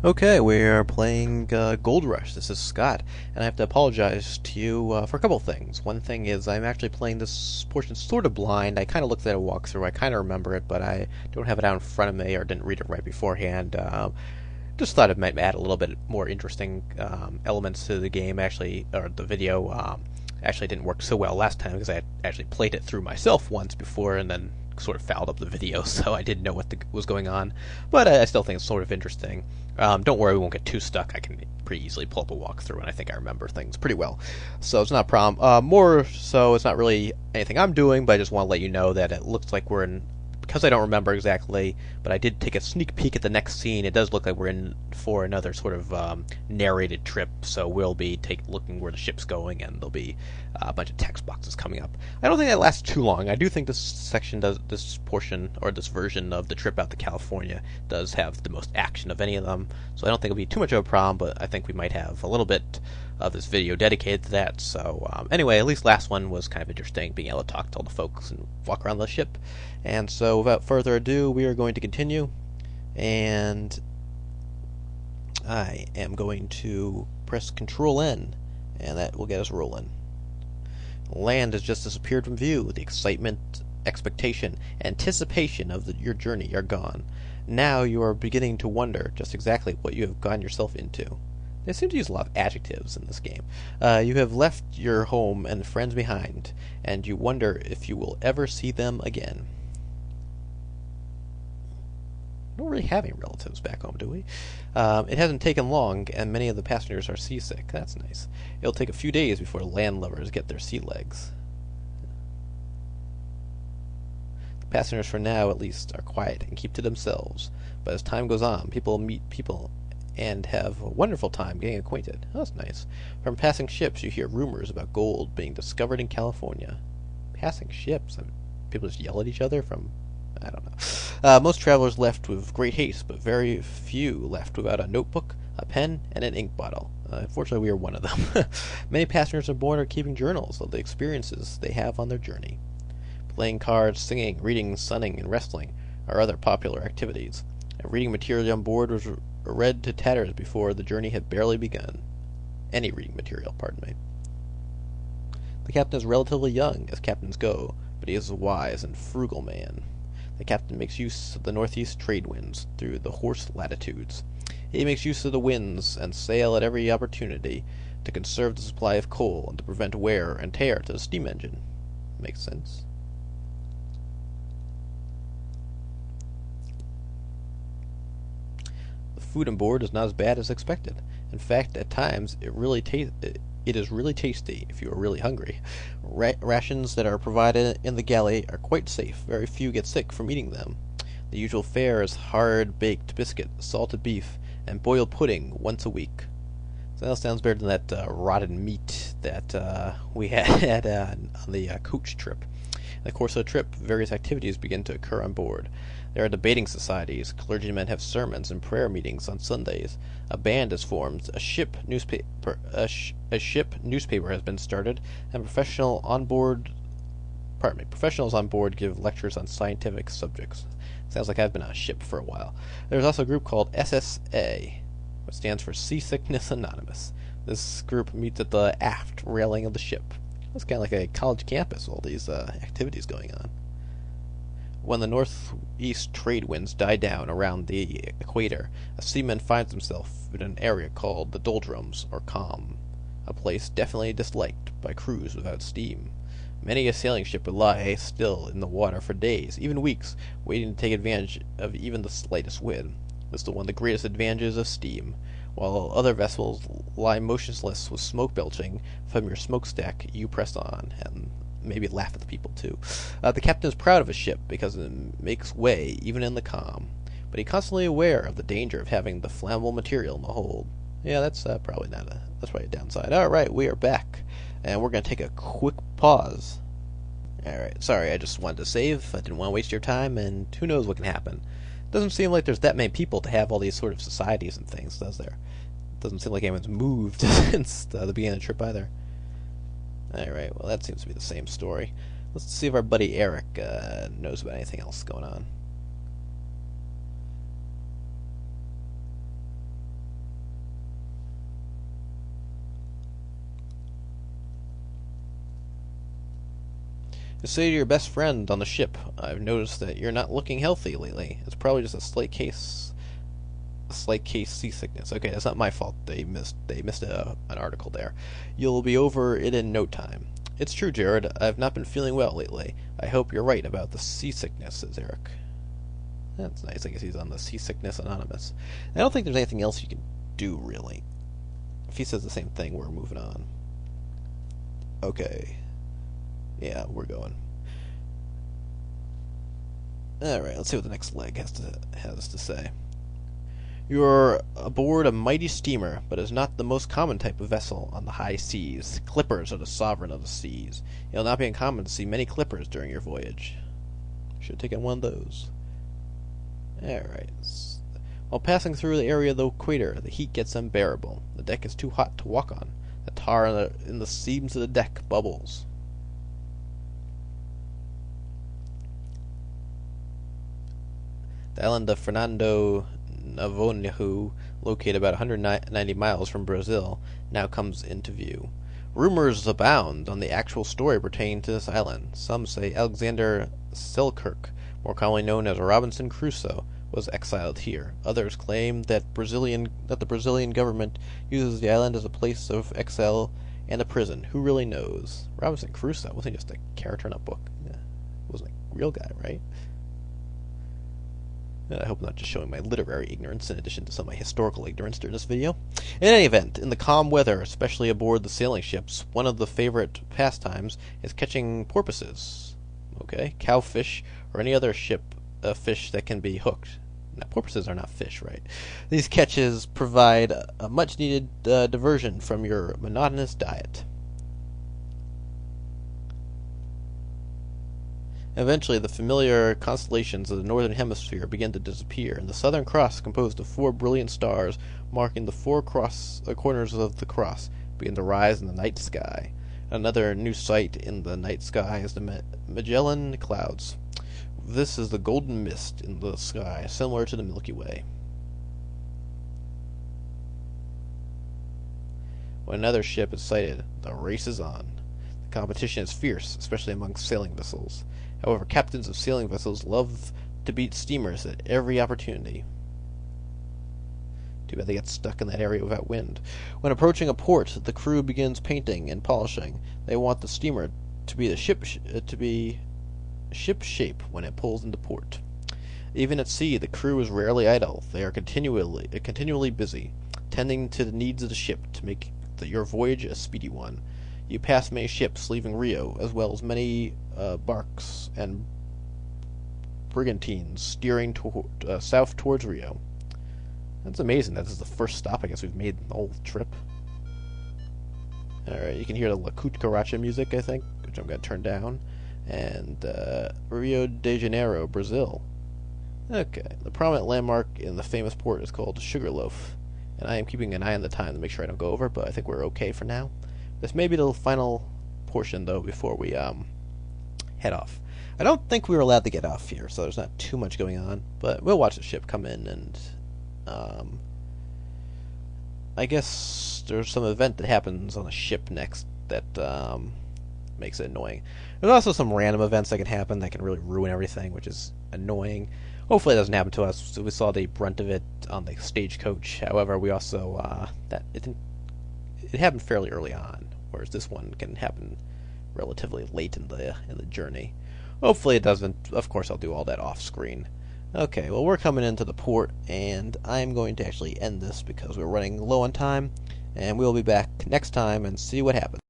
Okay, we're playing Gold Rush. This is Scott, and I have to apologize to you for a couple things. One thing is I'm actually playing this portion sort of blind. I kind of looked at a walkthrough. I kind of remember it, but I don't have it out in front of me or didn't read it right beforehand. Just thought it might add a little bit more interesting elements to the game, actually, or the video. Actually, didn't work so well last time because I had actually played it through myself once before and then sort of fouled up the video, so I didn't know what was going on. But I still think it's sort of interesting. Don't worry, we won't get too stuck. I can pretty easily pull up a walkthrough, and I think I remember things pretty well. So it's not a problem. More so, it's not really anything I'm doing, but I just want to let you know that it looks like we're in, because I don't remember exactly, but I did take a sneak peek at the next scene. It does look like we're in for another sort of narrated trip, so we'll be looking where the ship's going, and there'll be a bunch of text boxes coming up. I don't think that lasts too long. I do think this portion, or this version of the trip out to California does have the most action of any of them, so I don't think it'll be too much of a problem, but I think we might have a little bit of this video dedicated to that. So anyway, at least last one was kind of interesting, being able to talk to all the folks and walk around the ship. And so without further ado, we are going to continue, and I am going to press Control N, and that will get us rolling. Land has just disappeared from view. The excitement, expectation, anticipation of your journey are gone. Now you are beginning to wonder just exactly what you have gotten yourself into. They seem to use a lot of adjectives in this game. You have left your home and friends behind, and you wonder if you will ever see them again. We don't really have any relatives back home, do we? It hasn't taken long, and many of the passengers are seasick. That's nice. It'll take a few days before land lubbers get their sea legs. The passengers, for now at least, are quiet and keep to themselves. But as time goes on, people meet people and have a wonderful time getting acquainted. Oh, that's nice. From passing ships, you hear rumors about gold being discovered in California. Passing ships? People just yell at each other from... I don't know. Most travelers left with great haste, but very few left without a notebook, a pen, and an ink bottle. Unfortunately, we are one of them. Many passengers aboard are keeping journals of the experiences they have on their journey. Playing cards, singing, reading, sunning, and wrestling are other popular activities. And reading material on board was read to tatters before the journey had barely begun. Any reading material, pardon me. The captain is relatively young, as captains go, but he is a wise and frugal man. The captain makes use of the northeast trade winds through the horse latitudes. He makes use of the winds and sail at every opportunity to conserve the supply of coal and to prevent wear and tear to the steam engine. Makes sense. The food on board is not as bad as expected. In fact, at times it is really tasty if you are really hungry. Rations that are provided in the galley are quite safe. Very few get sick from eating them. The usual fare is hard-baked biscuit, salted beef, and boiled pudding once a week. So that sounds better than that rotten meat that we had on the coach trip. In the course of the trip, various activities begin to occur on board. There are debating societies, clergymen have sermons and prayer meetings on Sundays. A band is formed, a ship newspaper has been started, and professionals on board give lectures on scientific subjects. Sounds like I've been on a ship for a while. There's also a group called SSA, which stands for Seasickness Anonymous. This group meets at the aft railing of the ship. It's kind of like a college campus, all these activities going on. When the northeast trade winds die down around the equator, a seaman finds himself in an area called the doldrums, or calm, a place definitely disliked by crews without steam. Many a sailing ship would lie still in the water for days, even weeks, waiting to take advantage of even the slightest wind. This is one of the greatest advantages of steam. While other vessels lie motionless with smoke belching from your smokestack, you press on, and maybe laugh at the people too. The captain is proud of his ship because it makes way even in the calm, but he's constantly aware of the danger of having the flammable material in the hold. Yeah, that's probably a downside. All right, we are back, and we're going to take a quick pause. All right, sorry, I just wanted to save. I didn't want to waste your time, and who knows what can happen. Doesn't seem like there's that many people to have all these sort of societies and things, does there? Doesn't seem like anyone's moved since the beginning of the trip either. Alright, well that seems to be the same story. Let's see if our buddy Eric knows about anything else going on. Say to your best friend on the ship, I've noticed that you're not looking healthy lately. It's probably just a slight case seasickness. Okay, that's not my fault. They missed an article there. You'll be over it in no time. It's true, Jared. I've not been feeling well lately. I hope you're right about the seasickness, says Eric. That's nice. I guess he's on the Seasickness Anonymous. I don't think there's anything else you can do, really. If he says the same thing, we're moving on. Okay. Yeah, we're going. Alright, let's see what the next leg has to say. You're aboard a mighty steamer, but is not the most common type of vessel on the high seas. Clippers are the sovereign of the seas. It'll not be uncommon to see many clippers during your voyage. Should have taken one of those. Alright. While passing through the area of the equator, the heat gets unbearable. The deck is too hot to walk on. The tar in the seams of the deck bubbles. The island of Fernando Noronha, located about 190 miles from Brazil, now comes into view. Rumors abound on the actual story pertaining to this island. Some say Alexander Selkirk, more commonly known as Robinson Crusoe, was exiled here. Others claim that the Brazilian government uses the island as a place of exile and a prison. Who really knows? Robinson Crusoe wasn't just a character in a book. Yeah, he wasn't a real guy, right? I hope I'm not just showing my literary ignorance in addition to some of my historical ignorance during this video. In any event, in the calm weather, especially aboard the sailing ships, one of the favorite pastimes is catching porpoises. Okay, cowfish, or any other fish that can be hooked. Now, porpoises are not fish, right? These catches provide a much-needed diversion from your monotonous diet. Eventually, the familiar constellations of the northern hemisphere begin to disappear, and the Southern Cross, composed of 4 brilliant stars marking the 4 corners of the cross, begin to rise in the night sky. Another new sight in the night sky is the Magellan Clouds. This is the golden mist in the sky, similar to the Milky Way. When another ship is sighted, the race is on. The competition is fierce, especially among sailing vessels. However, captains of sailing vessels love to beat steamers at every opportunity. Too bad they get stuck in that area without wind. When approaching a port, the crew begins painting and polishing. They want the steamer to be ship shape when it pulls into port. Even at sea, the crew is rarely idle. They are continually busy, tending to the needs of the ship to make your voyage a speedy one. You pass many ships leaving Rio, as well as many barks and brigantines steering south towards Rio. That's amazing. This is the first stop I guess we've made the whole trip. Alright, you can hear the La Cucaracha music, I think, which I'm going to turn down. And Rio de Janeiro, Brazil. Okay, the prominent landmark in the famous port is called Sugarloaf. And I am keeping an eye on the time to make sure I don't go over, but I think we're okay for now. This may be the final portion, though, before we head off. I don't think we were allowed to get off here, so there's not too much going on. But we'll watch the ship come in, and I guess there's some event that happens on the ship next that makes it annoying. There's also some random events that can happen that can really ruin everything, which is annoying. Hopefully it doesn't happen to us. So we saw the brunt of it on the stagecoach. However, we also it happened fairly early on, whereas this one can happen relatively late in the journey. Hopefully it doesn't. Of course, I'll do all that off screen. Okay, well, we're coming into the port, and I'm going to actually end this because we're running low on time, and we'll be back next time and see what happens.